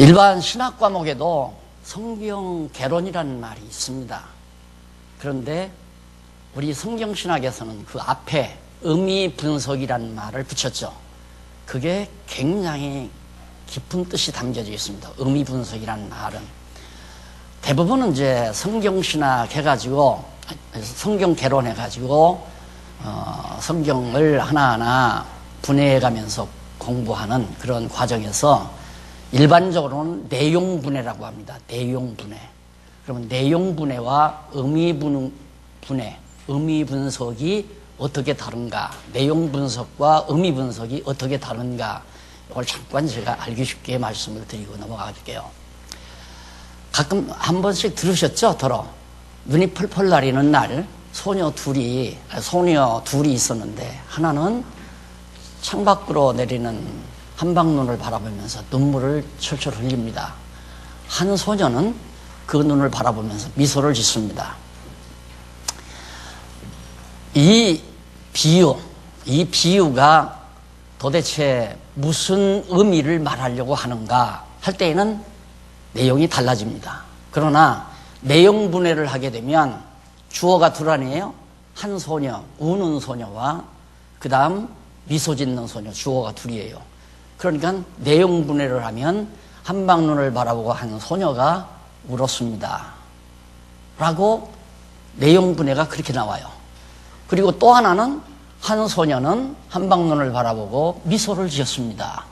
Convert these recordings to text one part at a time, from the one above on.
일반 신학 과목에도 성경 개론이라는 말이 있습니다. 그런데 우리 성경 신학에서는 그 앞에 의미 분석이라는 말을 붙였죠. 그게 굉장히 깊은 뜻이 담겨져 있습니다. 의미 분석이라는 말은 대부분은 이제 성경 신학 해가지고 성경 개론 해가지고 성경을 하나하나 분해해가면서 공부하는 그런 과정에서 일반적으로는 내용분해라고 합니다. 내용분해. 그러면 내용분해와 의미분해, 의미분석이 어떻게 다른가, 내용분석과 의미분석이 어떻게 다른가, 이걸 잠깐 제가 알기 쉽게 말씀을 드리고 넘어갈게요. 가끔 한 번씩 들으셨죠? 눈이 펄펄 나리는 날 소녀 둘이 있었는데 하나는 창밖으로 내리는 한방눈을 바라보면서 눈물을 철철 흘립니다. 한 소녀는 그 눈을 바라보면서 미소를 짓습니다. 이 비유가 도대체 무슨 의미를 말하려고 하는가 할 때에는 내용이 달라집니다. 그러나 내용 분해를 하게 되면 주어가 둘 아니에요? 한 소녀, 우는 소녀와 그 다음 미소 짓는 소녀, 주어가 둘이에요. 그러니까 내용 분해를 하면 한방눈을 바라보고 한 소녀가 울었습니다. 라고 내용 분해가 그렇게 나와요. 그리고 또 하나는 한 소녀는 한방눈을 바라보고 미소를 지었습니다.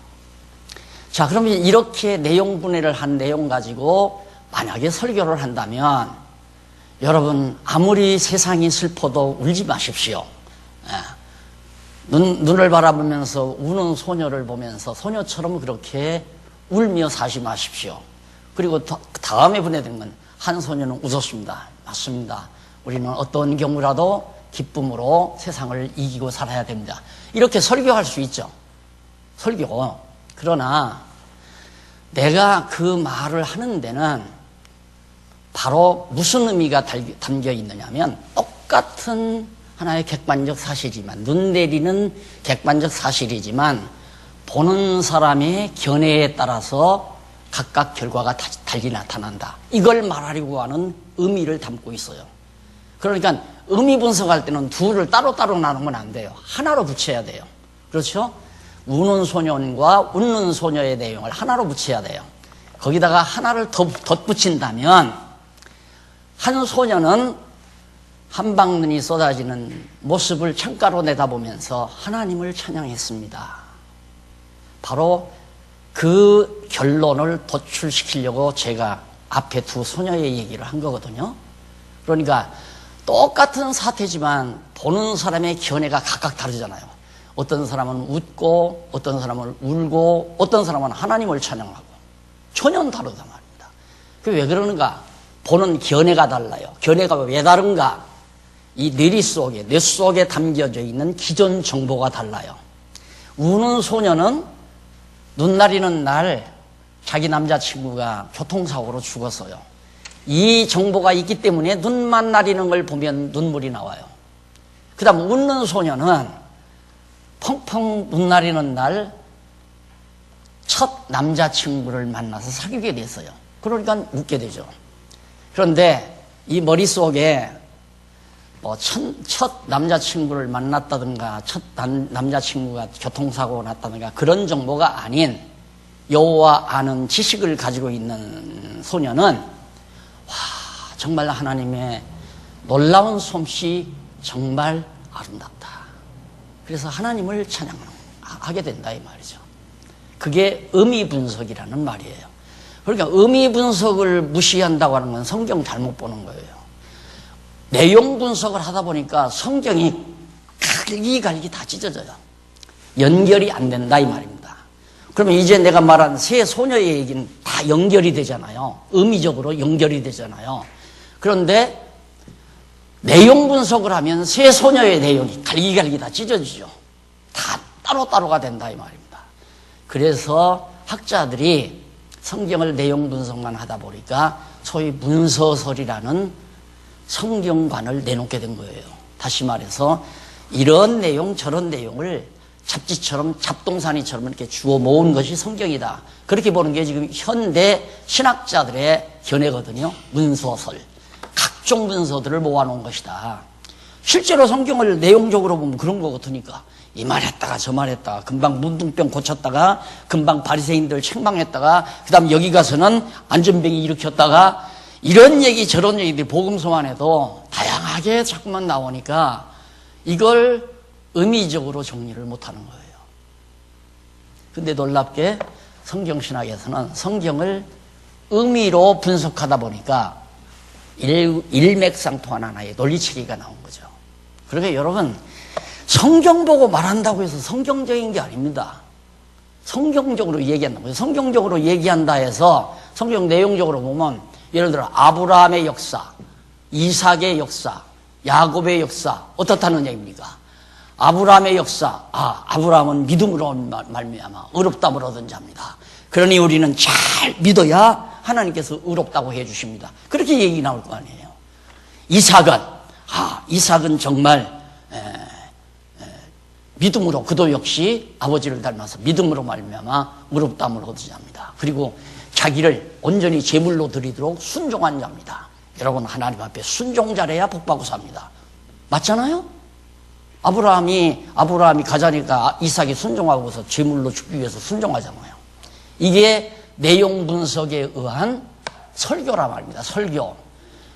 자, 그러면 이렇게 내용 분해를 한 내용 가지고 만약에 설교를 한다면 여러분 아무리 세상이 슬퍼도 울지 마십시오. 눈을 바라보면서 우는 소녀를 보면서 소녀처럼 그렇게 울며 사시 마십시오. 그리고 다음에 분해되면 한 소녀는 웃었습니다. 맞습니다. 우리는 어떤 경우라도 기쁨으로 세상을 이기고 살아야 됩니다. 이렇게 설교할 수 있죠. 설교. 그러나 내가 그 말을 하는 데는 바로 무슨 의미가 담겨 있느냐면 똑같은 하나의 객관적 사실이지만 눈 내리는 객관적 사실이지만 보는 사람의 견해에 따라서 각각 결과가 달리 나타난다. 이걸 말하려고 하는 의미를 담고 있어요. 그러니까 의미 분석할 때는 둘을 따로따로 나누면 안 돼요. 하나로 붙여야 돼요. 그렇죠? 우는 소년과 웃는 소녀의 내용을 하나로 붙여야 돼요. 거기다가 하나를 더 덧붙인다면 한 소녀는 한방눈이 쏟아지는 모습을 창가로 내다보면서 하나님을 찬양했습니다. 바로 그 결론을 도출시키려고 제가 앞에 두 소녀의 얘기를 한 거거든요. 그러니까 똑같은 사태지만 보는 사람의 견해가 각각 다르잖아요. 어떤 사람은 웃고 어떤 사람은 울고 어떤 사람은 하나님을 찬양하고 전혀 다르단 말입니다. 그게 왜 그러는가? 보는 견해가 달라요. 견해가 왜 다른가? 이 뇌리 속에, 뇌 속에 담겨져 있는 기존 정보가 달라요. 우는 소녀는 눈 나리는 날 자기 남자친구가 교통사고로 죽었어요. 이 정보가 있기 때문에 눈만 나리는 걸 보면 눈물이 나와요. 그 다음 웃는 소녀는 펑펑 눈 나리는 날 첫 남자친구를 만나서 사귀게 됐어요. 그러니까 웃게 되죠. 그런데 이 머릿속에 첫 남자친구를 만났다든가 첫 남자친구가 교통사고가 났다든가 그런 정보가 아닌 여호와 아는 지식을 가지고 있는 소녀는 와, 정말 하나님의 놀라운 솜씨 정말 아름답다. 그래서 하나님을 찬양하게 된다 이 말이죠. 그게 의미 분석이라는 말이에요. 그러니까 의미 분석을 무시한다고 하는 건 성경 잘못 보는 거예요. 내용 분석을 하다 보니까 성경이 갈기갈기 다 찢어져요. 연결이 안 된다 이 말입니다. 그러면 이제 내가 말한 세 소녀의 얘기는 다 연결이 되잖아요. 의미적으로 연결이 되잖아요. 그런데 내용 분석을 하면 세 소녀의 내용이 갈기갈기 다 찢어지죠. 다 따로따로가 된다 이 말입니다. 그래서 학자들이 성경을 내용 분석만 하다 보니까 소위 문서설이라는 성경관을 내놓게 된 거예요. 다시 말해서 이런 내용 저런 내용을 잡지처럼 잡동사니처럼 이렇게 주워 모은 것이 성경이다. 그렇게 보는 게 지금 현대 신학자들의 견해거든요. 문서설, 각종 문서들을 모아놓은 것이다. 실제로 성경을 내용적으로 보면 그런 거 같으니까 이 말 했다가 저 말 했다가 금방 문둥병 고쳤다가 금방 바리새인들 책망했다가 그다음 여기 가서는 안전병이 일으켰다가 이런 얘기 저런 얘기들 복음서만 해도 다양하게 자꾸만 나오니까 이걸 의미적으로 정리를 못하는 거예요. 근데 놀랍게 성경신학에서는 성경을 의미로 분석하다 보니까 일맥상통한 하나의 논리체계가 나온 거죠. 그러니까 여러분, 성경 보고 말한다고 해서 성경적인 게 아닙니다. 성경적으로 얘기한다고 해서 성경적으로 얘기한다 해서 성경 내용적으로 보면 예를 들어 아브라함의 역사, 이삭의 역사, 야곱의 역사 어떻다는 얘기입니까? 아브라함의 역사, 아브라함은 믿음으로 말미암아 의롭다함을 얻은 자입니다. 그러니 우리는 잘 믿어야 하나님께서 의롭다고 해주십니다. 그렇게 얘기 나올 거 아니에요. 이삭은 정말 믿음으로 그도 역시 아버지를 닮아서 믿음으로 말미암아 의롭다함을 얻은 자입니다. 그리고 자기를 온전히 제물로 드리도록 순종한 자입니다. 여러분, 하나님 앞에 순종 잘해야 복받고 삽니다. 맞잖아요? 아브라함이 가자니까 이삭이 순종하고서 제물로 죽기 위해서 순종하잖아요. 이게 내용 분석에 의한 설교란 말입니다. 설교.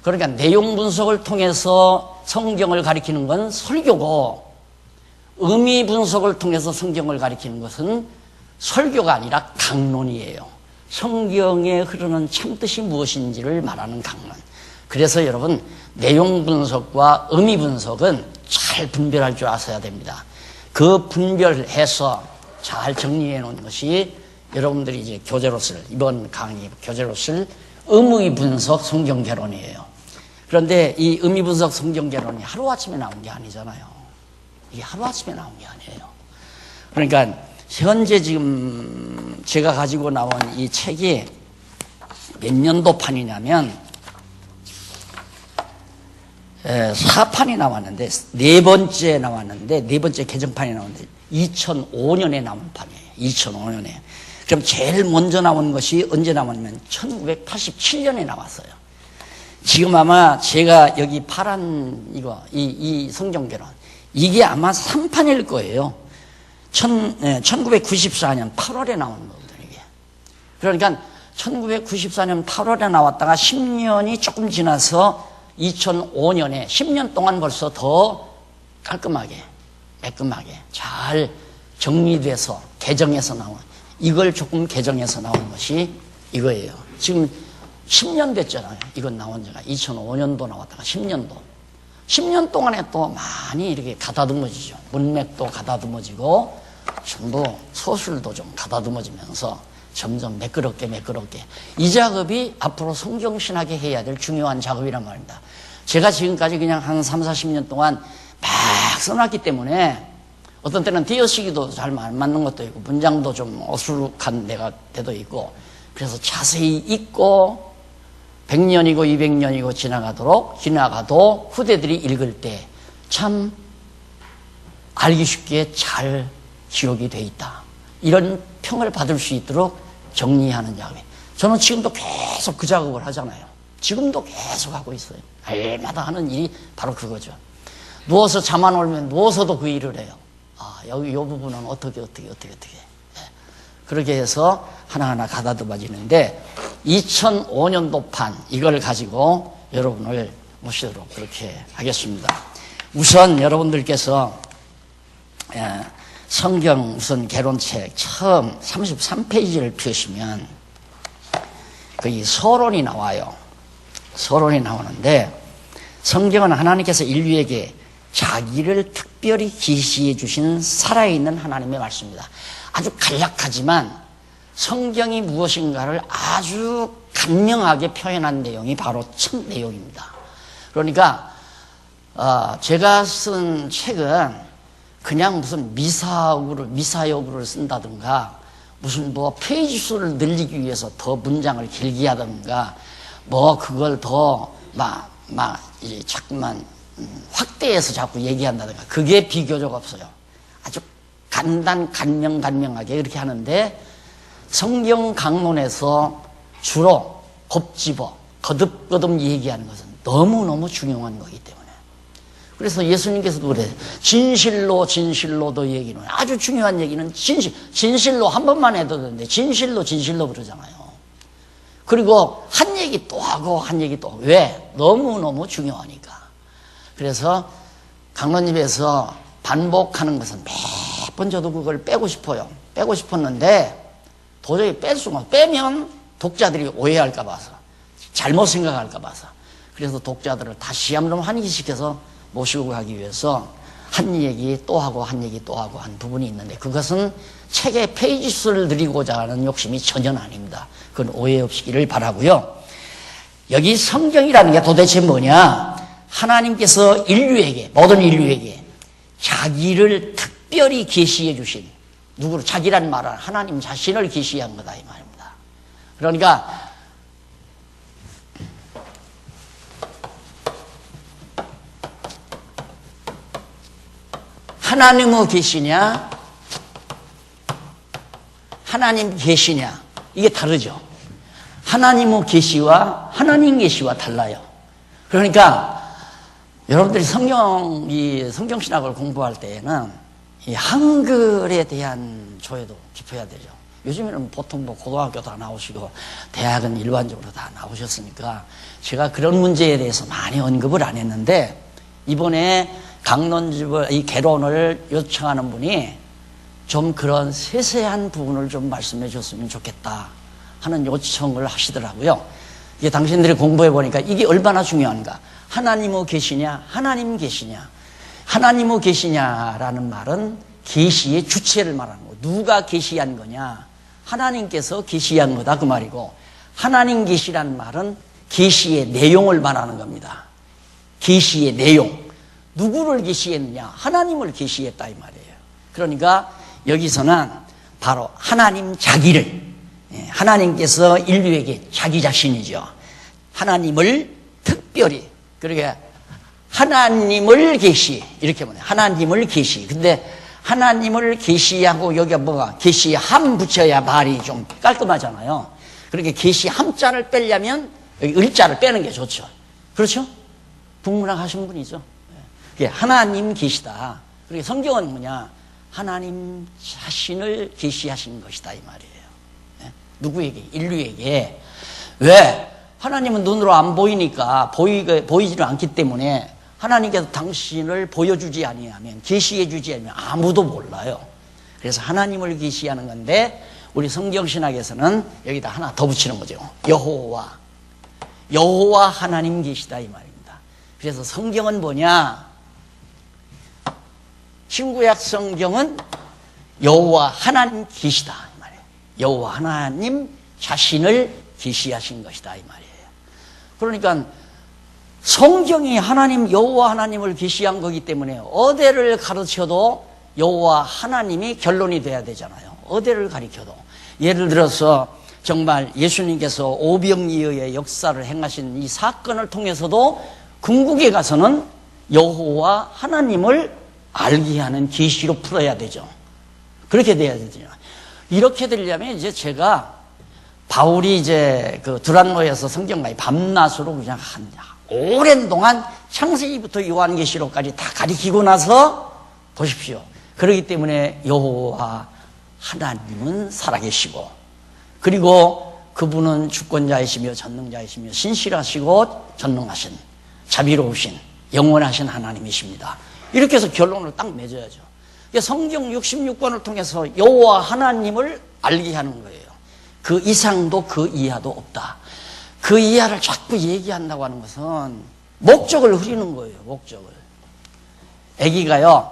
그러니까 내용 분석을 통해서 성경을 가리키는 건 설교고, 의미 분석을 통해서 성경을 가리키는 것은 설교가 아니라 강론이에요. 성경에 흐르는 참뜻이 무엇인지를 말하는 강론. 그래서 여러분, 내용 분석과 의미 분석은 잘 분별할 줄 아셔야 됩니다. 그 분별해서 잘 정리해 놓은 것이 여러분들이 이제 교재로 쓸, 이번 강의 교재로 쓸 의미 분석 성경 개론이에요. 그런데 이 의미 분석 성경 개론이 하루아침에 나온 게 아니잖아요. 이게 하루아침에 나온 게 아니에요. 그러니까 현재 지금 제가 가지고 나온 이 책이 몇 년도판이냐면 4판이 나왔는데 네 번째 개정판이 나왔는데 2005년에 나온 판이에요. 2005년에. 그럼 제일 먼저 나온 것이 언제 나왔냐면 1987년에 나왔어요. 지금 아마 제가 여기 파란 이 성경개론, 이게 아마 3판일 거예요. 1994년 8월에 나온 거거든요, 이게. 그러니까 1994년 8월에 나왔다가 10년이 조금 지나서 2005년에 10년 동안 벌써 더 깔끔하게, 매끈하게 잘 정리돼서 개정해서 나온, 이걸 조금 개정해서 나온 것이 이거예요. 지금 10년 됐잖아요. 이건 나온 지가 2005년도 나왔다가 10년 동안에 또 많이 이렇게 가다듬어지죠. 문맥도 가다듬어지고 전부 서술도 좀 가다듬어지면서 점점 매끄럽게 이 작업이 앞으로 성경신학에 해야 될 중요한 작업이란 말입니다. 제가 지금까지 그냥 한 30-40년 동안 막 써놨기 때문에 어떤 때는 띄어쓰기도 잘 안 맞는 것도 있고 문장도 좀 어수룩한 때도 있고, 그래서 자세히 읽고 100년이고 200년이고 지나가도 후대들이 읽을 때 참 알기 쉽게 잘 기록이 돼 있다, 이런 평을 받을 수 있도록 정리하는 작업이, 저는 지금도 계속 그 작업을 하잖아요. 지금도 계속 하고 있어요. 날마다 하는 일이 바로 그거죠. 누워서 잠 안 오면 누워서도 그 일을 해요. 여기 이 부분은 어떻게. 그렇게 해서 하나하나 가다듬어지는데 2005년도판 이걸 가지고 여러분을 모시도록 그렇게 하겠습니다. 우선 여러분들께서 성경 우선 개론책 처음 33페이지를 펴시면 거기 서론이 나와요. 서론이 나오는데, 성경은 하나님께서 인류에게 자기를 특별히 계시해 주신 살아있는 하나님의 말씀입니다. 아주 간략하지만 성경이 무엇인가를 아주 간명하게 표현한 내용이 바로 첫 내용입니다. 그러니까 제가 쓴 책은 그냥 무슨 미사역으를 쓴다든가 무슨 페이지 수를 늘리기 위해서 더 문장을 길게 하든가 그걸 더 자꾸만 확대해서 자꾸 얘기한다든가 그게 비교적 없어요. 아주 간명하게 그렇게 하는데 성경 강론에서 주로 곱집어 거듭거듭 얘기하는 것은 너무너무 중요한 거기 때문에 그래서 예수님께서도 그래요. 진실로도 얘기는 아주 중요한 얘기는 진실로 한 번만 해도 되는데 진실로 그러잖아요. 그리고 한 얘기 또 하고 한 얘기 또 하고. 왜? 너무너무 중요하니까. 그래서 강론집에서 반복하는 것은 매번 저도 그걸 빼고 싶어요. 빼고 싶었는데 도저히 뺄 수가 없어요. 빼면 독자들이 오해할까 봐서 잘못 생각할까 봐서 그래서 독자들을 다시 한번 환기시켜서 모시고 가기 위해서 한 얘기 또 하고 한 얘기 또 하고 한 부분이 있는데 그것은 책의 페이지 수를 늘리고자 하는 욕심이 전혀 아닙니다. 그건 오해 없기를 바라고요. 여기 성경이라는 게 도대체 뭐냐? 하나님께서 모든 인류에게 자기를 특별히 계시해 주신 누구를 자기란 말은 하나님 자신을 계시한 거다 이 말입니다. 그러니까 하나님의 계시냐 하나님 계시냐 이게 다르죠. 하나님의 계시와 하나님 계시와 달라요. 그러니까 여러분들이 성경신학을 공부할 때에는 이 한글에 대한 조회도 깊어야 되죠. 요즘에는 보통 고등학교 다 나오시고 대학은 일반적으로 다 나오셨으니까 제가 그런 문제에 대해서 많이 언급을 안 했는데 이번에 강론집을 이 개론을 요청하는 분이 좀 그런 세세한 부분을 좀 말씀해 줬으면 좋겠다 하는 요청을 하시더라고요. 이게 당신들이 공부해 보니까 이게 얼마나 중요한가. 하나님의 계시냐 하나님 계시냐. 하나님의 계시냐라는 말은 계시의 주체를 말하는 거고 누가 계시한 거냐 하나님께서 계시한 거다 그 말이고 하나님 계시라는 말은 계시의 내용을 말하는 겁니다. 계시의 내용 누구를 계시했느냐 하나님을 계시했다 이 말이에요. 그러니까 여기서는 바로 하나님 자기를 하나님께서 인류에게 자기 자신이죠. 하나님을 특별히 그러게 하나님을 계시 이렇게 보내 하나님을 계시. 근데 하나님을 계시하고 여기가 뭐가 계시함 붙여야 말이 좀 깔끔하잖아요. 그렇게 계시 함자를 빼려면 여기 을자를 빼는 게 좋죠. 그렇죠? 국문학 하신 분이죠. 하나님 계시다. 그리고 성경은 뭐냐? 하나님 자신을 계시하신 것이다 이 말이에요. 누구에게? 인류에게. 왜? 하나님은 눈으로 안 보이니까 보이지를 않기 때문에 하나님께서 당신을 보여주지 아니하면 계시해 주지 않으면 아무도 몰라요. 그래서 하나님을 계시하는 건데 우리 성경신학에서는 여기다 하나 더 붙이는 거죠. 여호와 하나님 계시다 이 말입니다. 그래서 성경은 뭐냐? 신구약 성경은 여호와 하나님 계시다 이 말이에요. 여호와 하나님 자신을 계시하신 것이다 이 말이에요. 그러니까 성경이 하나님 여호와 하나님을 계시한 거기 때문에 어디를 가르쳐도 여호와 하나님이 결론이 돼야 되잖아요. 어디를 가르쳐도 예를 들어서 정말 예수님께서 오병이어의 역사를 행하신 이 사건을 통해서도 궁극에 가서는 여호와 하나님을 알게 하는 계시로 풀어야 되죠. 그렇게 돼야 되죠. 이렇게 되려면 이제 제가 바울이 이제 그 두란노에서 성경까지 밤낮으로 그냥 한 오랜 동안 창세기부터 요한계시록까지 다 가리키고 나서 보십시오. 그렇기 때문에 여호와 하나님은 살아계시고 그리고 그분은 주권자이시며 전능자이시며 신실하시고 전능하신 자비로우신 영원하신 하나님이십니다. 이렇게 해서 결론을 딱 맺어야죠. 성경 66권을 통해서 여호와 하나님을 알게 하는 거예요. 그 이상도 그 이하도 없다. 그 이하를 자꾸 얘기한다고 하는 것은 목적을 흐리는 거예요. 목적을. 애기가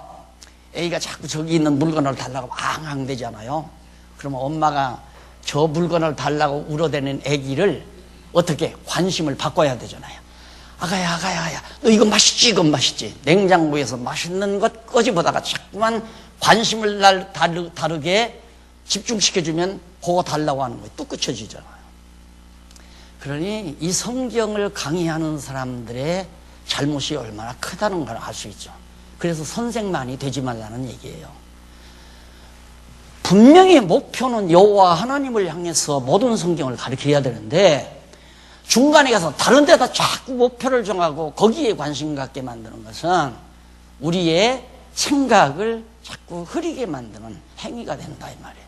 자꾸 저기 있는 물건을 달라고 앙앙대잖아요. 그러면 엄마가 저 물건을 달라고 울어대는 애기를 어떻게 관심을 바꿔야 되잖아요. 아가야 너 이거 맛있지 이건 맛있지. 냉장고에서 맛있는 것 꺼집어다가 자꾸만 관심을 다르게 집중시켜주면 그거 달라고 하는 거예요. 뚝 그쳐지잖아요. 그러니 이 성경을 강의하는 사람들의 잘못이 얼마나 크다는 걸 알 수 있죠. 그래서 선생만이 되지 말라는 얘기예요. 분명히 목표는 여호와 하나님을 향해서 모든 성경을 가르쳐야 되는데 중간에 가서 다른 데다 자꾸 목표를 정하고 거기에 관심 갖게 만드는 것은 우리의 생각을 자꾸 흐리게 만드는 행위가 된다 이 말이에요.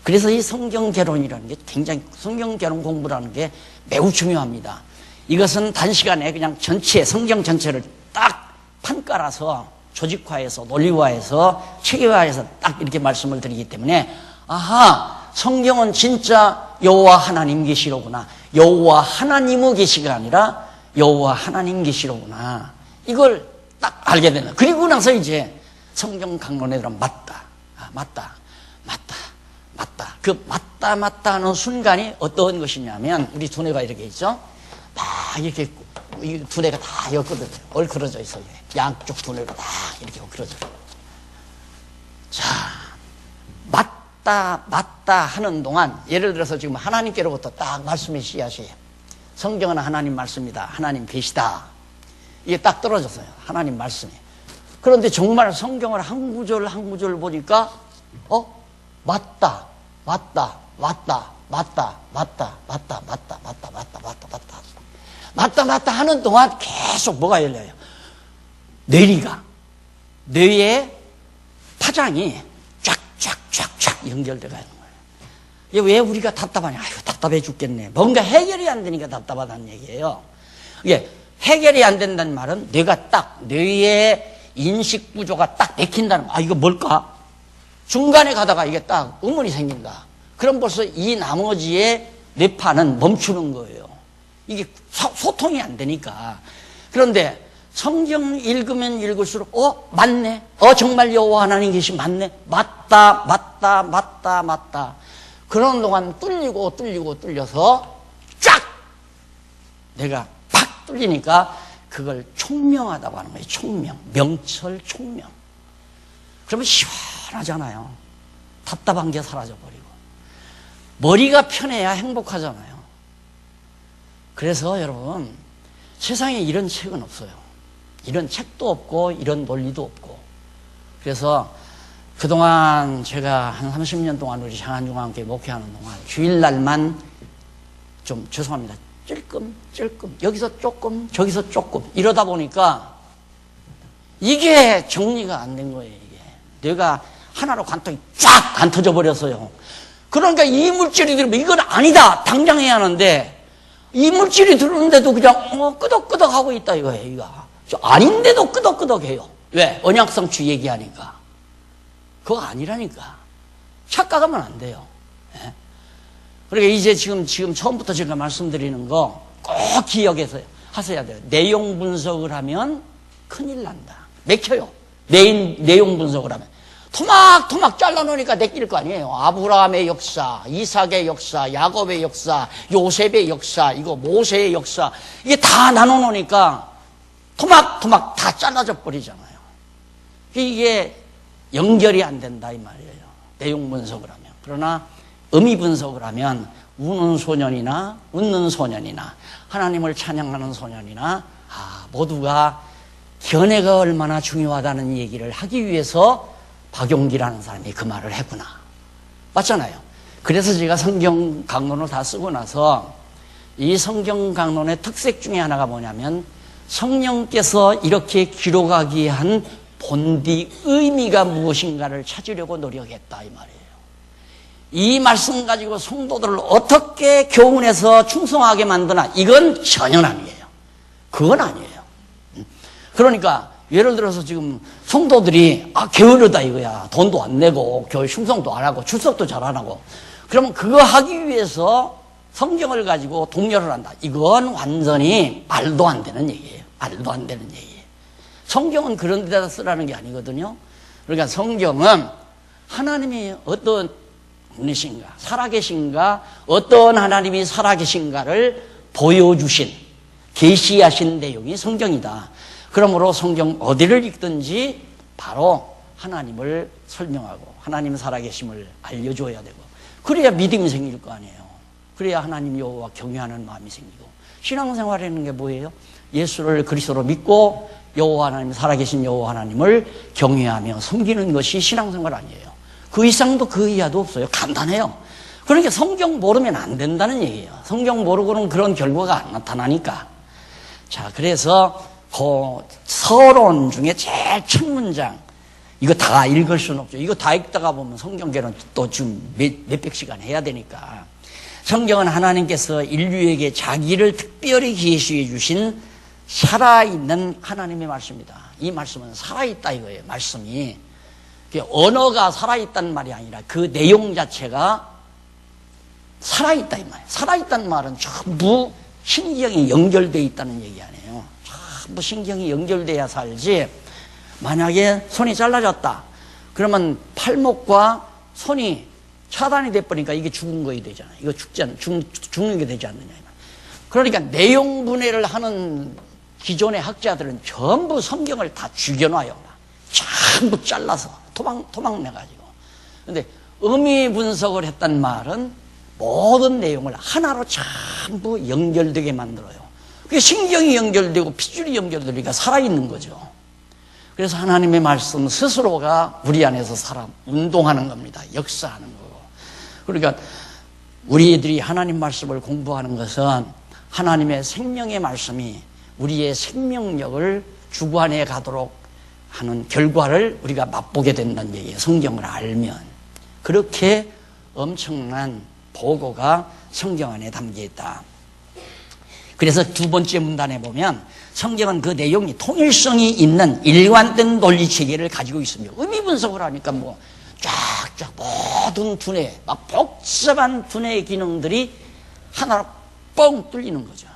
그래서 이 성경 개론이라는 게 굉장히, 성경 개론 공부라는 게 매우 중요합니다. 이것은 단시간에 그냥 전체, 성경 전체를 딱 판깔아서 조직화해서 논리화해서 체계화해서 딱 이렇게 말씀을 드리기 때문에 아하, 성경은 진짜 여호와 하나님 계시로구나, 여호와 하나님의 계시가 아니라 여호와 하나님 계시로구나, 이걸 딱 알게 된다. 그리고 나서 이제 성경 강론에 들어 맞다, 맞다, 맞다, 맞다. 그 맞다 하는 순간이 어떤 것이냐면 우리 두뇌가 이렇게 있죠. 막 이렇게 이 두뇌가 다 얽혀져 있어요. 양쪽 두뇌로 다 이렇게 얽혀져. 자, 맞다 하는 동안 예를 들어서 지금 하나님께로부터 딱 말씀이 씨앗이, 성경은 하나님 말씀이다, 하나님 계시다, 이게 딱 떨어졌어요. 하나님 말씀이. 그런데 정말 성경을 한 구절 한 구절 보니까 맞다 하는 동안 계속 뭐가 열려요? 뇌의 파장이 쫙쫙쫙쫙 연결되어 가는 거예요. 이게 왜 우리가 답답하냐? 아이고, 답답해 죽겠네. 뭔가 해결이 안 되니까 답답하다는 얘기예요. 이게 해결이 안 된다는 말은 뇌의 인식 구조가 딱 맥힌다는 거. 이거 뭘까? 중간에 가다가 이게 딱 의문이 생긴다. 그럼 벌써 이 나머지의 뇌파는 멈추는 거예요. 이게 소통이 안 되니까. 그런데 성경 읽으면 읽을수록 맞네. 정말 여호와 하나님 계신 맞네. 맞다. 그런 동안 뚫려서 쫙 내가 팍 뚫리니까 그걸 총명하다고 하는 거예요. 총명. 명철 총명. 그러면 시원하잖아요. 답답한 게 사라져버리고. 머리가 편해야 행복하잖아요. 그래서 여러분, 세상에 이런 책은 없어요. 이런 책도 없고 이런 논리도 없고. 그래서 그동안 제가 한 30년 동안 우리 장안중앙교회 목회하는 동안 주일날만 좀 죄송합니다. 찔끔 여기서 조금 저기서 조금 이러다 보니까 이게 정리가 안 된 거예요. 이게 뇌가 하나로 관통이 쫙 안 터져 버렸어요. 그러니까 이 물질이 들으면 이건 아니다 당장 해야 하는데 이 물질이 들어오는데도 그냥 끄덕끄덕 하고 있다 이거예요. 이거 아닌데도 끄덕끄덕해요. 왜? 언약성취 얘기하니까. 그거 아니라니까. 착각하면 안 돼요. 예? 그러니까 이제 지금 처음부터 제가 말씀드리는 거 꼭 기억해서 하셔야 돼요. 내용 분석을 하면 큰일 난다. 맥혀요. 내용 분석을 하면. 토막토막 잘라놓으니까 내낄 거 아니에요. 아브라함의 역사, 이삭의 역사, 야곱의 역사, 요셉의 역사, 이거 모세의 역사, 이게 다 나눠놓으니까 토막토막 다 잘라져 버리잖아요. 이게 연결이 안 된다 이 말이에요. 내용 분석을 하면. 그러나 의미 분석을 하면 우는 소년이나 웃는 소년이나 하나님을 찬양하는 소년이나 모두가 견해가 얼마나 중요하다는 얘기를 하기 위해서 박용기라는 사람이 그 말을 했구나. 맞잖아요. 그래서 제가 성경 강론을 다 쓰고 나서 이 성경 강론의 특색 중에 하나가 뭐냐면 성령께서 이렇게 기록하기 한 본디 의미가 무엇인가를 찾으려고 노력했다 이 말이에요. 이 말씀 가지고 성도들을 어떻게 교훈해서 충성하게 만드나, 이건 전혀 아니에요. 그건 아니에요. 그러니까 예를 들어서 지금 성도들이 게으르다 이거야. 돈도 안 내고 교회 충성도 안 하고 출석도 잘 안 하고, 그러면 그거 하기 위해서 성경을 가지고 독려를 한다. 이건 완전히 말도 안 되는 얘기예요. 말도 안 되는 얘기예요. 성경은 그런 데다 쓰라는 게 아니거든요. 그러니까 성경은 하나님이 어떤 분이신가, 살아계신가, 어떤 하나님이 살아계신가를 보여주신, 계시하신 내용이 성경이다. 그러므로 성경 어디를 읽든지 바로 하나님을 설명하고 하나님 살아계심을 알려줘야 되고, 그래야 믿음이 생길 거 아니에요. 그래야 하나님 여호와 경외하는 마음이 생기고. 신앙생활이라는 게 뭐예요? 예수를 그리스도로 믿고 여호와 하나님, 살아계신 여호와 하나님을 경외하며 섬기는 것이 신앙생활 아니에요. 그 이상도 그 이하도 없어요. 간단해요. 그러니까 성경 모르면 안 된다는 얘기예요. 성경 모르고는 그런 결과가 안 나타나니까. 자, 그래서 그 서론 중에 제일 첫 문장, 이거 다 읽을 수는 없죠. 이거 다 읽다가 보면 성경계는 또 지금 몇백 시간 해야 되니까. 성경은 하나님께서 인류에게 자기를 특별히 계시해 주신 살아있는 하나님의 말씀입니다. 이 말씀은 살아있다 이거예요. 말씀이. 언어가 살아있다는 말이 아니라 그 내용 자체가 살아있다 이 말이에요. 살아있다는 말은 전부 신경이 연결되어 있다는 얘기 아니에요. 전부 신경이 연결돼야 살지. 만약에 손이 잘라졌다 그러면 팔목과 손이 차단이 돼버리니까 이게 죽은 거이 되잖아요. 이거 죽는 게 되지 않느냐. 그러니까 내용 분해를 하는 기존의 학자들은 전부 성경을 다 죽여놔요. 전부 잘라서 토막내가지고. 근데 의미 분석을 했단 말은 모든 내용을 하나로 전부 연결되게 만들어요. 그게 신경이 연결되고 핏줄이 연결되니까 살아있는 거죠. 그래서 하나님의 말씀 스스로가 우리 안에서 운동하는 겁니다. 역사하는 거고. 그러니까 우리들이 하나님 말씀을 공부하는 것은 하나님의 생명의 말씀이 우리의 생명력을 주관해 가도록 하는 결과를 우리가 맛보게 된다는 얘기예요. 성경을 알면. 그렇게 엄청난 보고가 성경 안에 담겨 있다. 그래서 두 번째 문단에 보면 성경은 그 내용이 통일성이 있는 일관된 논리체계를 가지고 있으며 의미 분석을 하니까 뭐 쫙쫙 모든 두뇌, 막 복잡한 두뇌의 기능들이 하나로 뻥 뚫리는 거죠.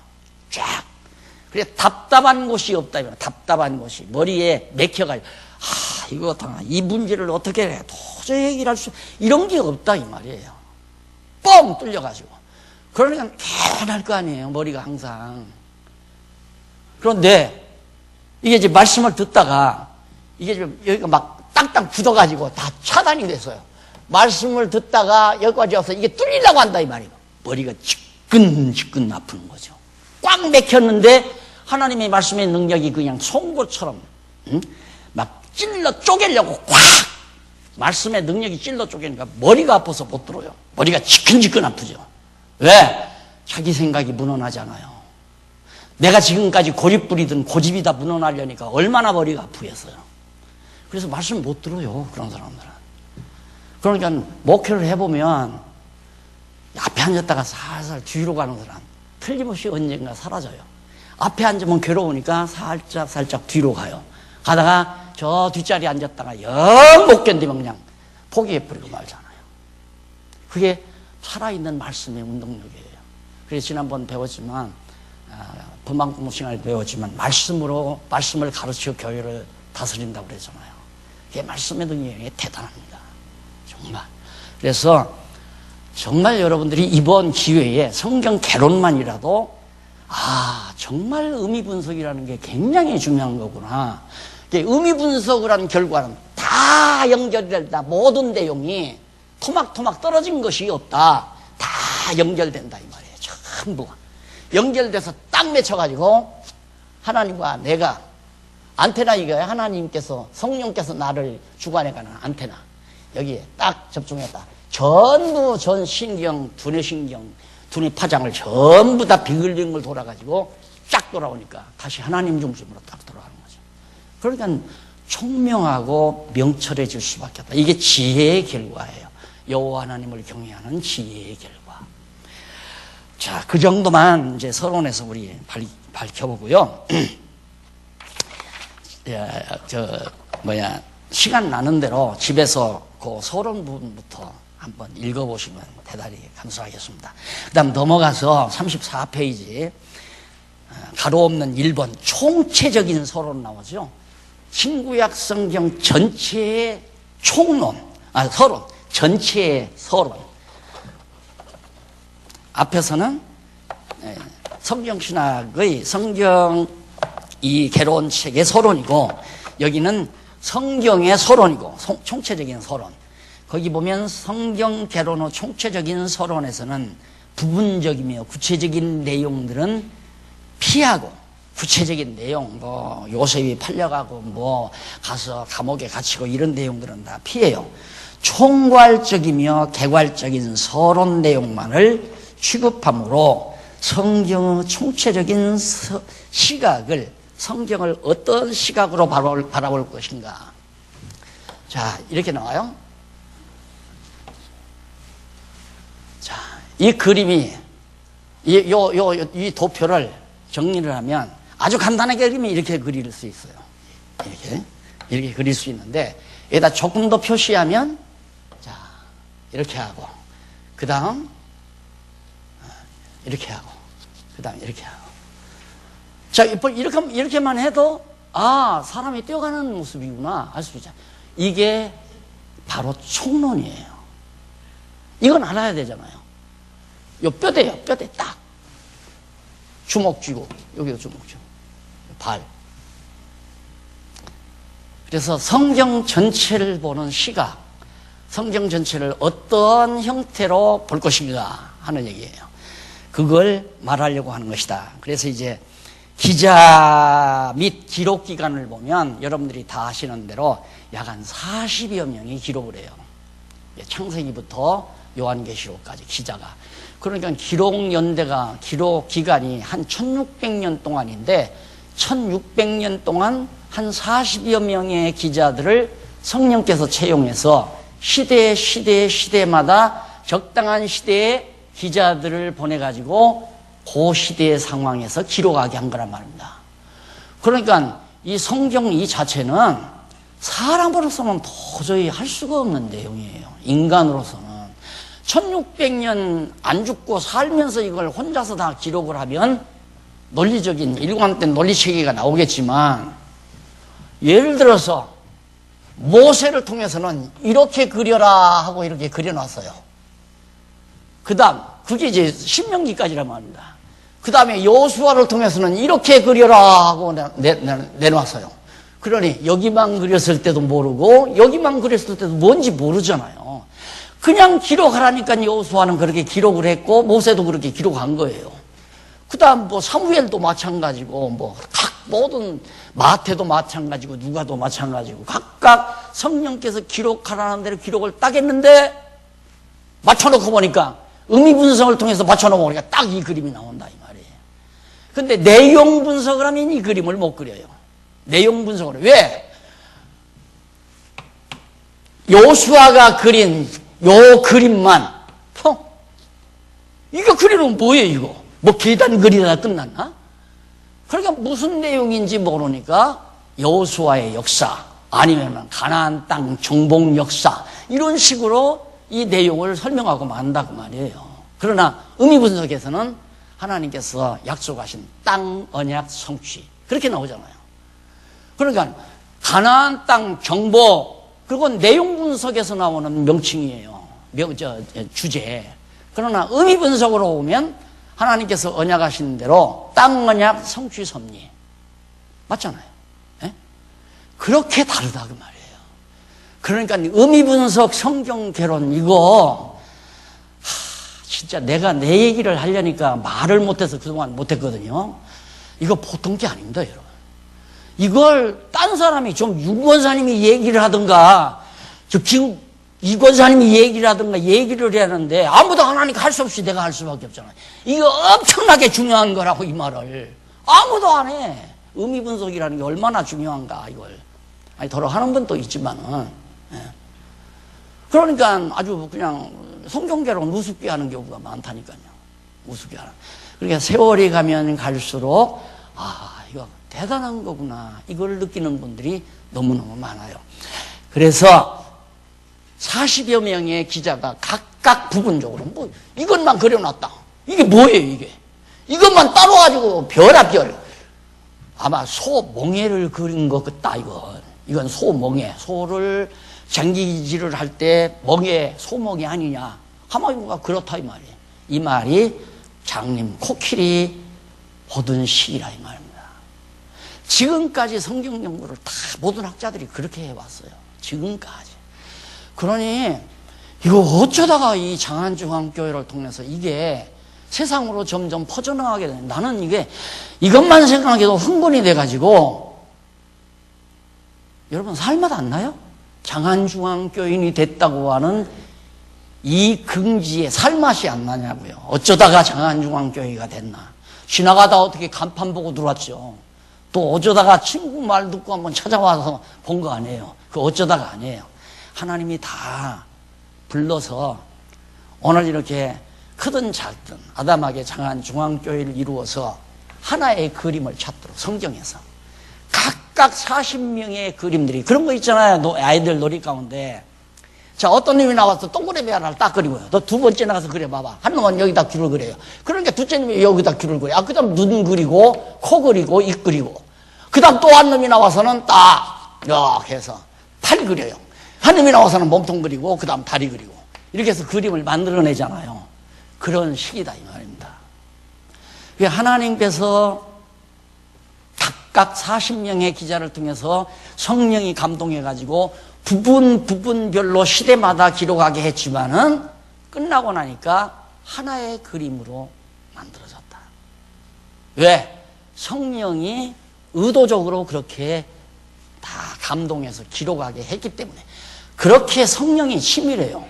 쫙. 그래 답답한 곳이 없다. 답답한 곳이 머리에 맥혀가지고 이거 이 문제를 어떻게 해? 도저히 해결할 수 이런 게 없다 이 말이에요. 뻥 뚫려가지고. 그러니까 개운할 거 아니에요. 머리가 항상. 그런데 이게 이제 말씀을 듣다가 이게 좀 여기가 막 땅땅 굳어가지고 다 차단이 됐어요. 말씀을 듣다가 여기까지 와서 이게 뚫리려고 한다 이 말이에요. 머리가 지끈지끈 아픈 거죠. 꽉 막혔는데 하나님의 말씀의 능력이 그냥 송곳처럼 막 찔러 쪼개려고 꽉 말씀의 능력이 찔러 쪼개니까 머리가 아파서 못 들어요. 머리가 지끈지끈 아프죠. 왜? 자기 생각이 무너나잖아요. 내가 지금까지 고집 부리던 고집이 다 무너나려니까 얼마나 머리가 아프겠어요. 그래서 말씀 못 들어요. 그런 사람들은. 그러니까 목회를 해보면 앞에 앉았다가 살살 뒤로 가는 사람 틀림없이 언젠가 사라져요. 앞에 앉으면 괴로우니까 살짝 뒤로 가요. 가다가 저 뒷자리에 앉았다가 영 못 견디면 그냥 포기해버리고 말잖아요. 그게 살아있는 말씀의 운동력이에요. 그래서 지난번 배웠지만 본방 공부 시간에 배웠지만 말씀을 가르쳐 교회를 다스린다고 그랬잖아요. 그게 말씀의 능력이 대단합니다. 정말. 그래서 정말 여러분들이 이번 기회에 성경 개론만이라도 정말 의미 분석이라는 게 굉장히 중요한 거구나. 의미 분석을 한 결과는 다 연결이 된다. 모든 내용이 토막토막 떨어진 것이 없다. 다 연결된다 이 말이에요. 전부가 연결돼서 딱 맺혀가지고 하나님과 내가 안테나 이거예요. 하나님께서 성령께서 나를 주관해가는 안테나 여기에 딱 접종했다. 전부 전 신경, 두뇌 파장을 전부 다 빙글빙글 돌아가지고 쫙 돌아오니까 다시 하나님 중심으로 딱 돌아가는 거죠. 그러니까 총명하고 명철해질 수밖에 없다. 이게 지혜의 결과예요. 여호와 하나님을 경외하는 지혜의 결과. 자, 그 정도만 이제 서론에서 우리 밝혀보고요. 시간 나는 대로 집에서 그 서론 부분부터 한번 읽어보시면 대단히 감사하겠습니다. 그 다음 넘어가서 34페이지 가로 없는 1번 총체적인 서론 나오죠. 신구약 성경 전체의 서론 전체의 서론. 앞에서는 성경신학의 성경 이 개론 책의 서론이고 여기는 성경의 서론이고 총체적인 서론. 거기 보면 성경 개론 후 총체적인 서론에서는 부분적이며 구체적인 내용들은 피하고 구체적인 내용 요셉이 팔려가고 가서 감옥에 갇히고 이런 내용들은 다 피해요. 총괄적이며 개괄적인 서론 내용만을 취급하므로 성경의 총체적인 시각을, 성경을 어떤 시각으로 바라볼 것인가. 자, 이렇게 나와요. 자, 이 그림이, 이 도표를 정리를 하면 아주 간단하게 그리면 이렇게 그릴 수 있어요. 이렇게 그릴 수 있는데, 여기다 조금 더 표시하면, 자, 이렇게 하고, 그 다음, 이렇게 하고, 그 다음, 이렇게 하고. 자, 이렇게만 해도, 아, 사람이 뛰어가는 모습이구나, 알 수 있잖아요. 이게 바로 총론이에요. 이건 알아야 되잖아요. 요 뼈대요, 뼈대 딱. 주먹 쥐고, 여기도 주먹 쥐고, 발. 그래서 성경 전체를 보는 시각, 성경 전체를 어떤 형태로 볼 것인가 하는 얘기예요. 그걸 말하려고 하는 것이다. 그래서 이제 기자 및 기록 기관을 보면 여러분들이 다 아시는 대로 약 한 40여 명이 기록을 해요. 창세기부터 요한계시록까지 기자가. 그러니까 기록연대가, 기록기간이 한 1600년 동안인데 1600년 동안 한 40여 명의 기자들을 성령께서 채용해서 시대마다 적당한 시대에 기자들을 보내가지고 그 시대의 상황에서 기록하게 한 거란 말입니다. 그러니까 이 성경 이 자체는 사람으로서는 도저히 할 수가 없는 내용이에요. 인간으로서는. 1600년 안 죽고 살면서 이걸 혼자서 다 기록을 하면 논리적인 일관된 논리체계가 나오겠지만, 예를 들어서 모세를 통해서는 이렇게 그려라 하고 이렇게 그려놨어요. 그 다음, 그게 이제 신명기까지란 말입니다. 그 다음에 여호수아를 통해서는 이렇게 그려라 하고 내놨어요. 그러니 여기만 그렸을 때도 모르고 여기만 그렸을 때도 뭔지 모르잖아요. 그냥 기록하라니까 여호수아는 그렇게 기록을 했고 모세도 그렇게 기록한 거예요. 그 다음 뭐 사무엘도 마찬가지고 뭐 각 모든 마태도 마찬가지고 누가도 마찬가지고 각각 성령께서 기록하라는 대로 기록을 딱 했는데 맞춰놓고 보니까 의미 분석을 통해서 맞춰놓고 보니까 딱 이 그림이 나온다 이 말이에요. 근데 내용 분석을 하면 이 그림을 못 그려요. 내용 분석을. 왜? 여호수아가 그린 요 그림만 이거 그리면 뭐예요 이거? 뭐 계단 그리다 끝났나? 그러니까 무슨 내용인지 모르니까 여호수아의 역사 아니면 가나안 땅 정복 역사 이런 식으로 이 내용을 설명하고 만다고 말이에요. 그러나 의미 분석에서는 하나님께서 약속하신 땅 언약 성취 그렇게 나오잖아요. 그러니까 가나안 땅 정복 그건 내용 분석에서 나오는 명칭이에요. 주제. 그러나 의미 분석으로 보면 하나님께서 언약하신 대로 땅 언약 성취 섭리 맞잖아요. 예? 그렇게 다르다 그 말이에요. 그러니까 의미 분석 성경 개론 이거 진짜 내가 내 얘기를 하려니까 말을 못해서 그동안 못했거든요. 이거 보통 게 아닙니다 여러분. 이걸 딴 사람이 좀 윤권사님이 얘기를 하든가 이 권사님이 얘기를 하든가 얘기를 해야 하는데 아무도 하나니까 할 수 없이 내가 할 수밖에 없잖아요. 이거 엄청나게 중요한 거라고 이 말을 아무도 안 해. 의미 분석이라는 게 얼마나 중요한가 이걸. 아니 더러 하는 분도 있지만은 예. 그러니까 아주 그냥 성경계로 우습게 하는 경우가 많다니까요. 우습게 하는. 그러니까 세월이 가면 갈수록 이거 대단한 거구나 이걸 느끼는 분들이 너무너무 많아요. 그래서 40여 명의 기자가 각각 부분적으로 뭐 이것만 그려놨다. 이게 뭐예요 이게? 이것만 따로 가지고 별아 별. 아마 소멍에를 그린 것 같다 이건. 이건 소멍에. 소를 장기질을 할 때 멍에 소멍이 아니냐. 하마이가 그렇다 이 말이에요. 이 말이 장님 코끼리 보던 시기라 이 말입니다. 지금까지 성경 연구를 다 모든 학자들이 그렇게 해왔어요. 지금까지. 그러니 이거 어쩌다가 이 장안중앙교회를 통해서 이게 세상으로 점점 퍼져나가게 되는 나는 이것만 생각해도 흥분이 돼가지고 여러분 살맛 안 나요? 장안중앙교인이 됐다고 하는 이 긍지에 살맛이 안 나냐고요. 어쩌다가 장안중앙교회가 됐나. 지나가다 어떻게 간판 보고 들어왔죠. 또 어쩌다가 친구 말 듣고 한번 찾아와서 본 거 아니에요. 그 어쩌다가 아니에요. 하나님이 다 불러서 오늘 이렇게 크든 작든 아담하게 장안중앙교회를 이루어서 하나의 그림을 찾도록 성경에서 각각 40명의 그림들이 그런 거 있잖아요. 아이들 놀이 가운데. 자, 어떤 놈이 나와서 동그라미 하나를 딱 그리고요. 너 두 번째 나가서 그려봐봐. 한 놈은 여기다 귤을 그려요. 그러니까 둘째 놈이 여기다 귤을 그려요. 아, 그 다음 눈 그리고, 코 그리고, 입 그리고. 그 다음 또 한 놈이 나와서는 딱, 이렇게 해서 팔 그려요. 한 놈이 나와서는 몸통 그리고, 그 다음 다리 그리고. 이렇게 해서 그림을 만들어내잖아요. 그런 식이다, 이 말입니다. 하나님께서 각각 40명의 기자를 통해서 성령이 감동해가지고 부분별로 시대마다 기록하게 했지만은 끝나고 나니까 하나의 그림으로 만들어졌다. 왜? 성령이 의도적으로 그렇게 다 감동해서 기록하게 했기 때문에. 그렇게 성령이 치밀해요.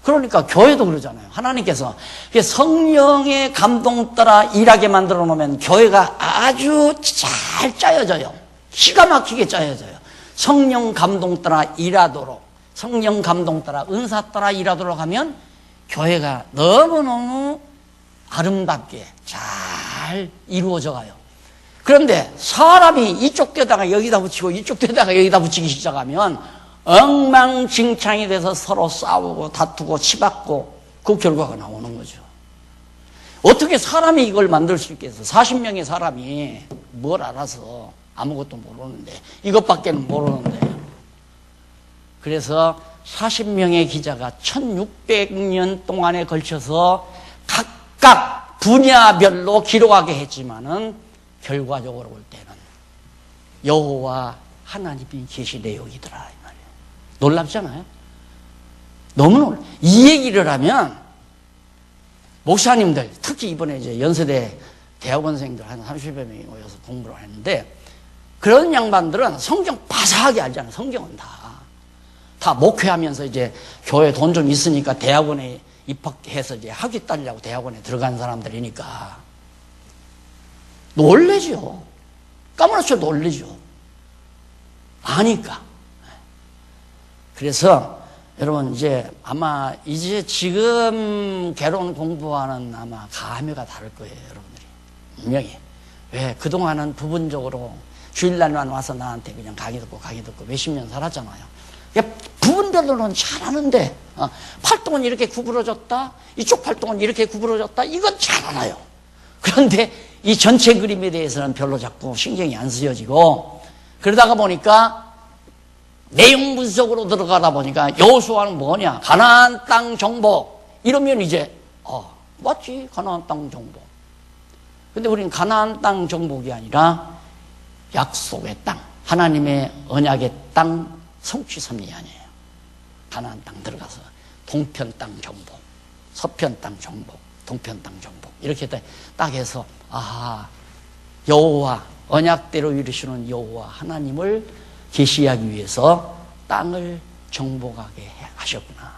그러니까 교회도 그러잖아요. 하나님께서 성령의 감동 따라 일하게 만들어 놓으면 교회가 아주 잘 짜여져요. 기가 막히게 짜여져요. 성령 감동 따라 일하도록, 성령 감동 따라 은사 따라 일하도록 하면 교회가 너무너무 아름답게 잘 이루어져 가요. 그런데 사람이 이쪽 데다가 여기다 붙이고 이쪽 데다가 여기다 붙이기 시작하면 엉망진창이 돼서 서로 싸우고 다투고 치받고 그 결과가 나오는 거죠. 어떻게 사람이 이걸 만들 수 있겠어? 40명의 사람이 뭘 알아서 아무것도 모르는데, 이것밖에는 모르는데. 그래서 40명의 기자가 1600년 동안에 걸쳐서 각각 분야별로 기록하게 했지만은 결과적으로 볼 때는 여호와 하나님이 계신 내용이더라, 이 말이에요. 놀랍잖아요? 너무 놀라. 이 얘기를 하면 목사님들, 특히 이번에 이제 연세대 대학원생들 한 30여 명이 모여서 공부를 했는데, 그런 양반들은 성경 바사하게 알잖아요. 성경은 다 목회하면서 이제 교회 돈 좀 있으니까 대학원에 입학해서 이제 학위 따려고 대학원에 들어간 사람들이니까 놀래죠. 까무러쳐 놀래죠. 아니까. 그래서 여러분 이제 아마 이제 지금 개론 공부하는 아마 감회가 다를 거예요, 여러분들이. 분명히. 왜? 그동안은 부분적으로 주일날만 와서 나한테 그냥 강의 듣고 몇십 년 살았잖아요. 부분별로는 잘하는데, 팔뚝은 이렇게 구부러졌다, 이쪽 팔뚝은 이렇게 구부러졌다, 이건 잘 알아요. 그런데 이 전체 그림에 대해서는 별로 자꾸 신경이 안 쓰여지고, 그러다가 보니까 내용 분석으로 들어가다 보니까 여호수아는 뭐냐? 가나안 땅 정복. 이러면 이제 맞지? 가나안 땅 정복. 근데 우리는 가나안 땅 정복이 아니라 약속의 땅, 하나님의 언약의 땅 성취 섭리 아니에요. 가나안 땅 들어가서 동편 땅 정복, 서편 땅 정복, 동편 땅 정복 이렇게 딱 해서 여호와 언약대로 이루시는 여호와 하나님을 계시하기 위해서 땅을 정복하게 하셨구나.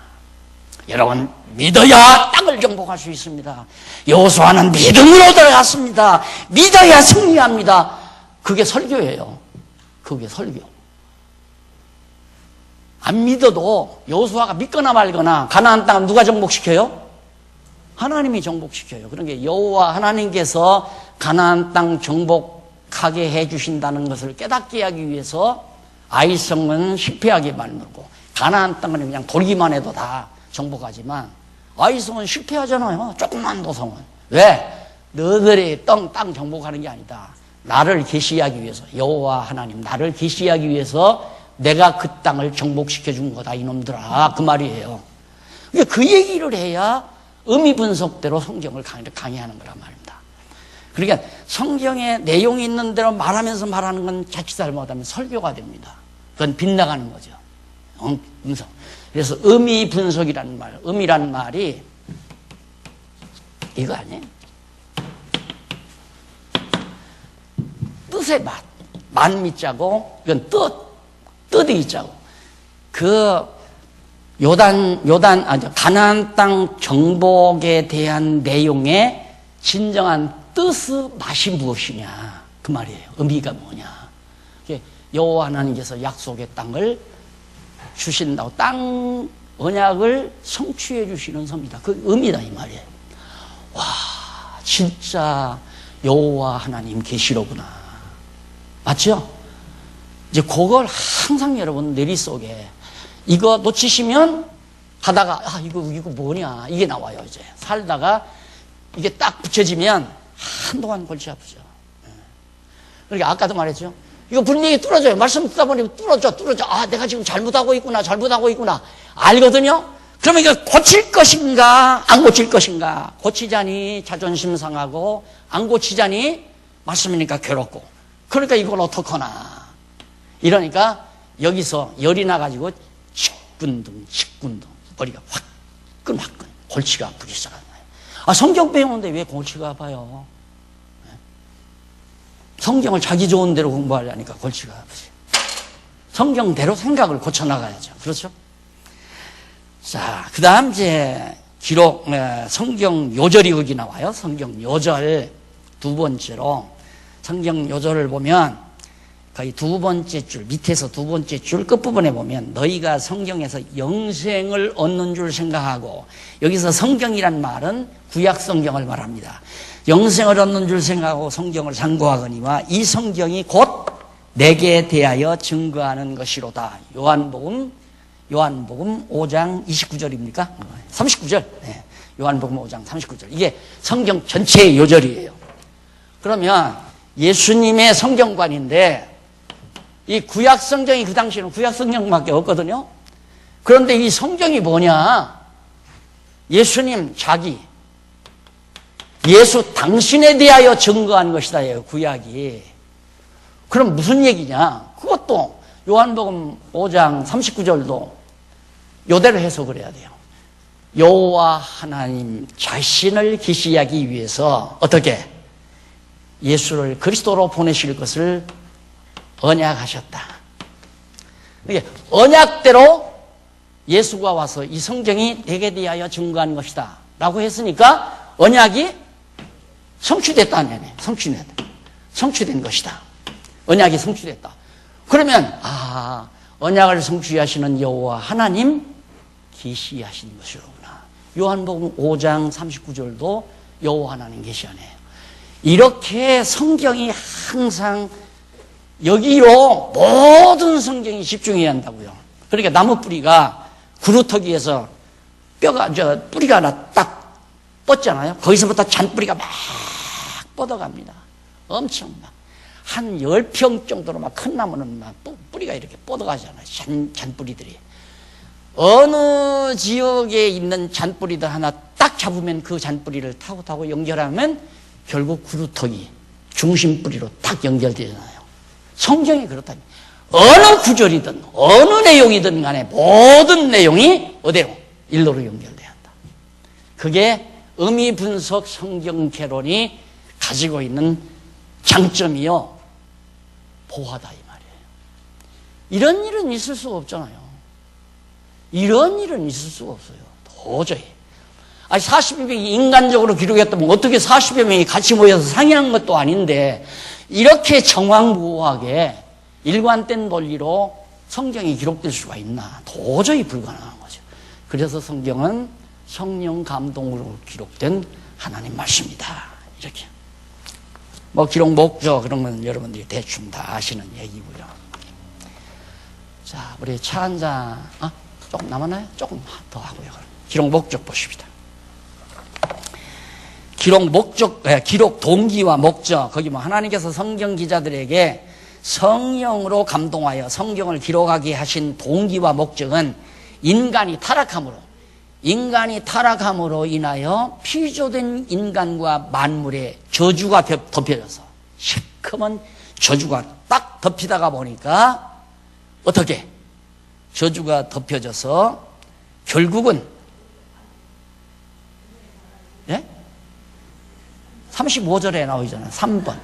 여러분, 믿어야 땅을 정복할 수 있습니다. 여호수아는 믿음으로 들어갔습니다. 믿어야 승리합니다. 그게 설교예요. 그게 설교. 안 믿어도 여호수아가 믿거나 말거나 가나안 땅을 누가 정복시켜요? 하나님이 정복시켜요. 그러니까 여호와 하나님께서 가나안 땅 정복하게 해주신다는 것을 깨닫게 하기 위해서 아이성은 실패하게 만들고, 가나안 땅은 그냥 돌기만 해도 다 정복하지만 아이성은 실패하잖아요. 조그만 도성은. 왜? 너들의 땅 정복하는 게 아니다. 나를 계시하기 위해서, 여호와 하나님 나를 계시하기 위해서 내가 그 땅을 정복시켜 준 거다, 이놈들아. 그 말이에요. 그 얘기를 해야 의미 분석대로 성경을 강의하는 거란 말입니다. 그러니까 성경에 내용이 있는 대로 말하면서 말하는 건 자칫 잘못하면 설교가 됩니다. 그건 빗나가는 거죠. 분석. 그래서 의미 분석이라는 말, 의미라는 말이 이거 아니에요? 뜻의 맛. 만미자고, 이건 뜻이 있자고. 그 가나안 땅 정복에 대한 내용의 진정한 뜻, 맛이 무엇이냐 그 말이에요. 의미가 뭐냐. 여호와 하나님께서 약속의 땅을 주신다고 땅 언약을 성취해 주시는 섭니다. 그 의미다 이 말이에요. 와, 진짜 여호와 하나님 계시로구나. 맞죠? 이제 그걸 항상 여러분 머릿속에 이거 놓치시면 가다가 이거 뭐냐 이게 나와요. 이제 살다가 이게 딱 붙여지면 한동안 골치 아프죠. 그러니까 아까도 말했죠. 이거 분명히 뚫어져요. 말씀 듣다 보니 뚫어져. 내가 지금 잘못하고 있구나. 알거든요. 그러면 이거 고칠 것인가, 안 고칠 것인가. 고치자니 자존심 상하고, 안 고치자니 말씀이니까 괴롭고. 그러니까 이걸 어떡하나. 이러니까 여기서 열이 나가지고 식군둥. 머리가 화끈. 골치가 아프기 시작하는 거예요. 성경 배우는데 왜 골치가 아파요? 성경을 자기 좋은 대로 공부하려니까 골치가 아프지. 성경대로 생각을 고쳐나가야죠. 그렇죠? 자, 그 다음 이제 성경 요절이 여기 나와요. 성경 요절 두 번째로 성경 요절을 보면 거의 두 번째 줄, 밑에서 두 번째 줄 끝부분에 보면 너희가 성경에서 영생을 얻는 줄 생각하고, 여기서 성경이란 말은 구약 성경을 말합니다. 영생을 얻는 줄 생각하고 성경을 상고하거니와 이 성경이 곧 내게 대하여 증거하는 것이로다. 요한복음 5장 29절입니까? 39절. 네. 요한복음 5장 39절. 이게 성경 전체의 요절이에요. 그러면 예수님의 성경관인데 이 구약 성경이 그 당시에는 구약 성경밖에 없거든요. 그런데 이 성경이 뭐냐? 예수님 예수 당신에 대하여 증거한 것이다. 구약이. 그럼 무슨 얘기냐? 그것도 요한복음 5장 39절도 요대로 해석을 해야 돼요. 여호와 하나님 자신을 계시하기 위해서 어떻게 예수를 그리스도로 보내실 것을 언약하셨다. 이게 언약대로 예수가 와서 이 성경이 내게 대하여 증거한 것이다 라고 했으니까 언약이 성취됐다는 얘기네. 성취된 것이다. 언약이 성취됐다. 그러면 언약을 성취하시는 여호와 하나님 계시하신 것이로구나. 요한복음 5장 39절도 여호와 하나님 계시하네요. 이렇게 성경이 항상 여기로 모든 성경이 집중해야 한다고요. 그러니까 나무 뿌리가 구루터기에서 뿌리가 하나 딱 뻗잖아요. 거기서부터 잔뿌리가 막 뻗어갑니다. 엄청 한 10평 정도로 막 큰 나무는 막 뿌리가 이렇게 뻗어가잖아요. 잔뿌리들이. 어느 지역에 있는 잔뿌리들 하나 딱 잡으면 그 잔뿌리를 타고 연결하면 결국 구루터기, 중심뿌리로 딱 연결되잖아요. 성경이 그렇다면 어느 구절이든 어느 내용이든 간에 모든 내용이 어디로? 일로로 연결돼야 한다. 그게 의미 분석 성경 개론이 가지고 있는 장점이요, 보화다 이 말이에요. 이런 일은 있을 수가 없잖아요. 이런 일은 있을 수가 없어요. 도저히. 40여 명이 인간적으로 기록했다면 어떻게 40여 명이 같이 모여서 상의한 것도 아닌데 이렇게 정황무후하게 일관된 논리로 성경이 기록될 수가 있나? 도저히 불가능한 거죠. 그래서 성경은 성령 감동으로 기록된 하나님 말씀이다. 이렇게. 기록 목적 그런 건 여러분들이 대충 다 아시는 얘기고요. 자, 우리 차 한 잔, 조금 남았나요? 조금 더 하고요. 기록 목적 보십시다. 기록 동기와 목적. 거기 하나님께서 성경 기자들에게 성령으로 감동하여 성경을 기록하게 하신 동기와 목적은 인간이 타락함으로 인하여 피조된 인간과 만물에 저주가 덮여져서 시커먼 저주가 딱 덮이다가 보니까 어떻게? 저주가 덮여져서 결국은 35절에 나오잖아요. 3번.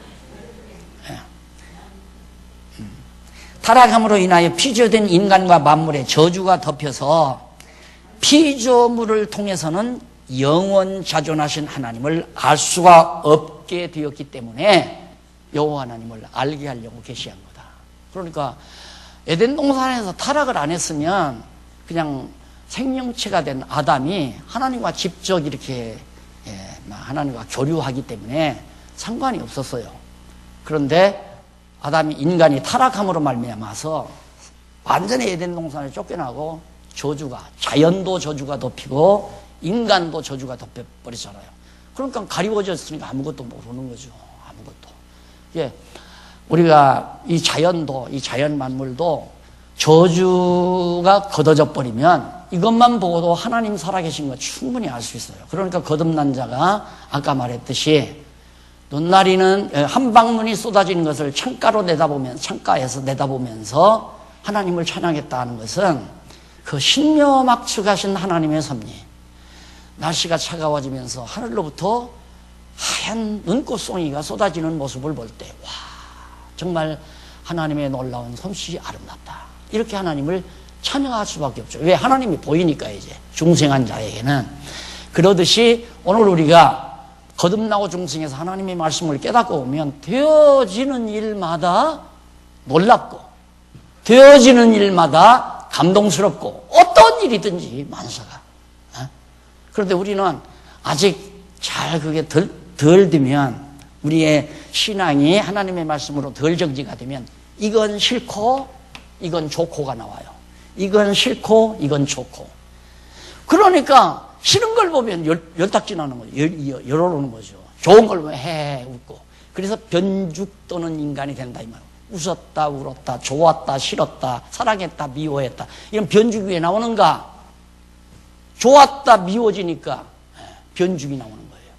타락함으로 인하여 피조된 인간과 만물에 저주가 덮여서 피조물을 통해서는 영원 자존하신 하나님을 알 수가 없게 되었기 때문에 여호와 하나님을 알게 하려고 계시한 거다. 그러니까 에덴 동산에서 타락을 안 했으면 그냥 생명체가 된 아담이 하나님과 직접 이렇게 하나님과 교류하기 때문에 상관이 없었어요. 그런데 아담이 인간이 타락함으로 말미암아서 완전히 에덴 동산에 쫓겨나고 자연도 저주가 덮이고 인간도 저주가 덮여버리잖아요. 그러니까 가리워졌으니까 아무것도 모르는 거죠. 아무것도. 예, 우리가 이 자연도, 이 자연 만물도 저주가 걷어져 버리면 이것만 보고도 하나님 살아계신 거 충분히 알 수 있어요. 그러니까 거듭난 자가 아까 말했듯이 눈나리는 한방눈이 쏟아지는 것을 창가에서 내다보면서 하나님을 찬양했다는 것은 그 신묘막측하신 하나님의 섭리, 날씨가 차가워지면서 하늘로부터 하얀 눈꽃송이가 쏟아지는 모습을 볼 때, 와, 정말 하나님의 놀라운 솜씨이 아름답다. 이렇게 하나님을 찬양할 수밖에 없죠. 왜? 하나님이 보이니까 이제 중생한 자에게는. 그러듯이 오늘 우리가 거듭나고 중생해서 하나님의 말씀을 깨닫고 오면 되어지는 일마다 놀랍고 되어지는 일마다 감동스럽고 어떤 일이든지 만사가. 그런데 우리는 아직 잘 그게 덜 되면 우리의 신앙이 하나님의 말씀으로 덜 정지가 되면 이건 싫고 이건 좋고가 나와요. 이건 싫고 이건 좋고. 그러니까 싫은 걸 보면 열딱지 나는 거죠. 열오르는 거죠. 좋은 걸 보면 헤헤 웃고. 그래서 변죽 도는 인간이 된다 이 말이에요. 웃었다 울었다 좋았다 싫었다 사랑했다 미워했다 이런 변죽이 왜 나오는가? 좋았다 미워지니까 변죽이 나오는 거예요.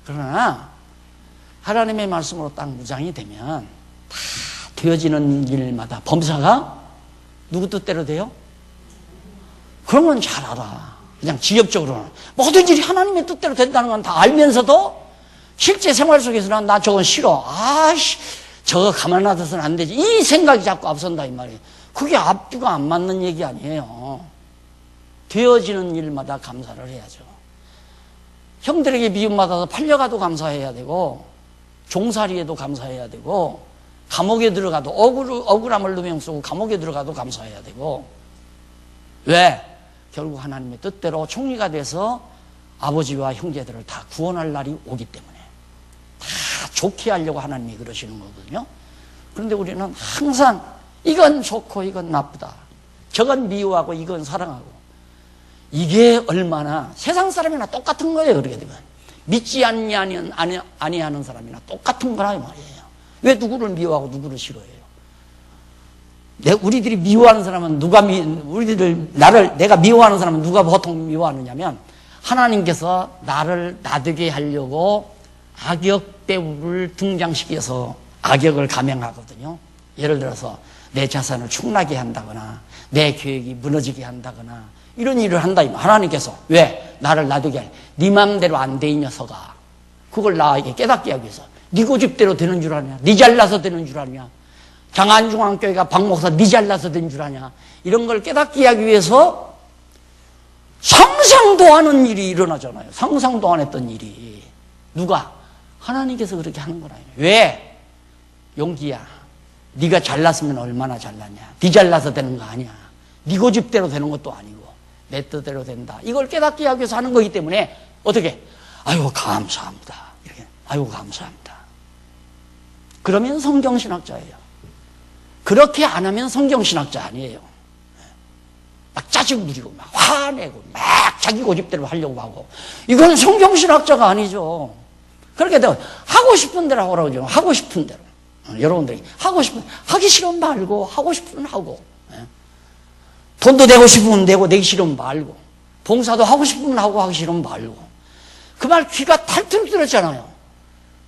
그러나 하나님의 말씀으로 딱 무장이 되면 다 되어지는 일마다 범사가 누구 뜻대로 돼요? 그런 건 잘 알아. 그냥 지엽적으로는 모든 일이 하나님의 뜻대로 된다는 건 다 알면서도 실제 생활 속에서는 나 저건 싫어. 아이씨 저거 가만 놔둬서는 안 되지. 이 생각이 자꾸 앞선다 이 말이에요. 그게 앞뒤가 안 맞는 얘기 아니에요. 되어지는 일마다 감사를 해야죠. 형들에게 미움받아서 팔려가도 감사해야 되고 종살이에도 감사해야 되고 감옥에 들어가도 억울함을 누명 쓰고 감옥에 들어가도 감사해야 되고. 왜? 결국 하나님의 뜻대로 총리가 돼서 아버지와 형제들을 다 구원할 날이 오기 때문에 다 좋게 하려고 하나님이 그러시는 거거든요. 그런데 우리는 항상 이건 좋고 이건 나쁘다. 저건 미워하고 이건 사랑하고. 이게 얼마나 세상 사람이나 똑같은 거예요. 그렇게 되면 믿지 아니하는 사람이나 똑같은 거라 이 말이에요. 왜 누구를 미워하고 누구를 싫어해요? 우리들이 미워하는 사람은 내가 미워하는 사람은 누가 보통 미워하느냐면 하나님께서 나를 나되게 하려고 악역 배우를 등장시켜서 악역을 감행하거든요. 예를 들어서 내 자산을 축나게 한다거나 내 계획이 무너지게 한다거나 이런 일을 한다. 하나님께서 왜? 나를 나되게 해. 네 맘대로 안 돼 이 녀석아. 그걸 나에게 깨닫게 하기 위해서. 네 고집대로 되는 줄 아냐? 네 잘나서 되는 줄 아냐? 장안중앙교회가 박목사 네 잘나서 된 줄 아냐? 이런 걸 깨닫게 하기 위해서 상상도 하는 일이 일어나잖아요. 상상도 안 했던 일이. 누가? 하나님께서 그렇게 하는 거라요. 왜? 용기야, 네가 잘났으면 얼마나 잘났냐. 네 잘나서 되는 거 아니야. 네 고집대로 되는 것도 아니고 내 뜻대로 된다. 이걸 깨닫게 하기 위해서 하는 거기 때문에 어떻게? 아유 감사합니다. 이렇게 아유 감사합니다. 그러면 성경신학자예요. 그렇게 안 하면 성경신학자 아니에요. 막 짜증 부리고 막 화내고 막 자기 고집대로 하려고 하고 이건 성경신학자가 아니죠. 그렇게 되면 하고 싶은 대로 하라고 그러죠. 하고 싶은 대로. 여러분들이 하기 싫으면 말고 하고 싶으면 하고, 돈도 내고 싶으면 내고 내기 싫으면 말고, 봉사도 하고 싶으면 하고 하기 싫으면 말고. 그 말 귀가 탈탈 들었잖아요.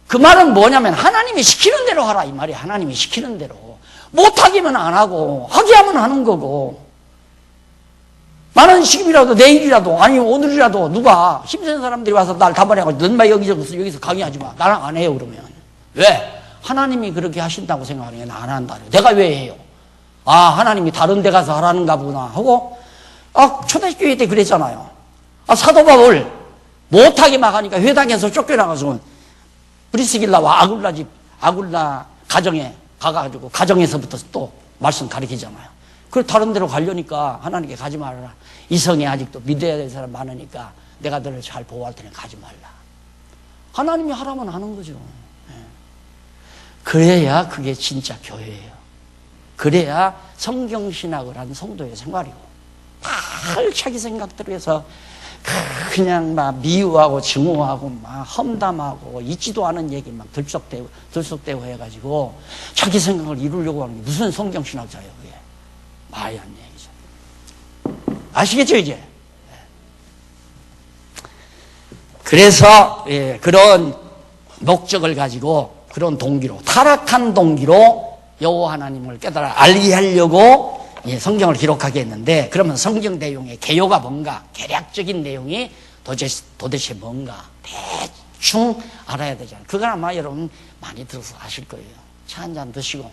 그 말은 뭐냐면 하나님이 시키는 대로 하라 이 말이에요. 하나님이 시키는 대로. 못하기면 안 하고 하게 하면 하는 거고. 나는 지금이라도 내일이라도 아니 오늘이라도 누가 힘센 사람들이 와서 날 담아내가지고 넌 마 여기서 강의하지 마. 나는 안 해요 그러면. 왜? 하나님이 그렇게 하신다고 생각하는 게 나 안 한다. 내가 왜 해요? 아, 하나님이 다른 데 가서 하라는가 보구나 하고, 초대교회 때 그랬잖아요. 사도 바울 못하게 막 하니까 회당에서 쫓겨나가서 브리스길라와 아굴라 가정에 가가지고 가정에서부터 또 말씀 가르치잖아요. 그걸 다른 데로 가려니까 하나님께 가지 말아라. 이성에 아직도 믿어야 될 사람 많으니까 내가 너를 잘 보호할 테니 가지 말라. 하나님이 하라면 하는 거죠. 그래야 그게 진짜 교회예요. 그래야 성경신학을 한 성도의 생활이고, 늘 자기 생각대로 해서 그냥 막 미워하고 증오하고 막 험담하고 있지도 않은 얘기 막 들썩대고 해가지고 자기 생각을 이루려고 하는 게 무슨 성경신학자예요, 그게. 말이 안 얘기죠. 아시겠죠, 이제? 그래서 그런 목적을 가지고, 그런 동기로, 타락한 동기로 여호와 하나님을 깨달아 알게 하려고 성경을 기록하게 했는데, 그러면 성경 내용의 개요가 뭔가, 개략적인 내용이 도대체 뭔가 대충 알아야 되잖아요. 그건 아마 여러분 많이 들어서 아실 거예요. 차 한잔 드시고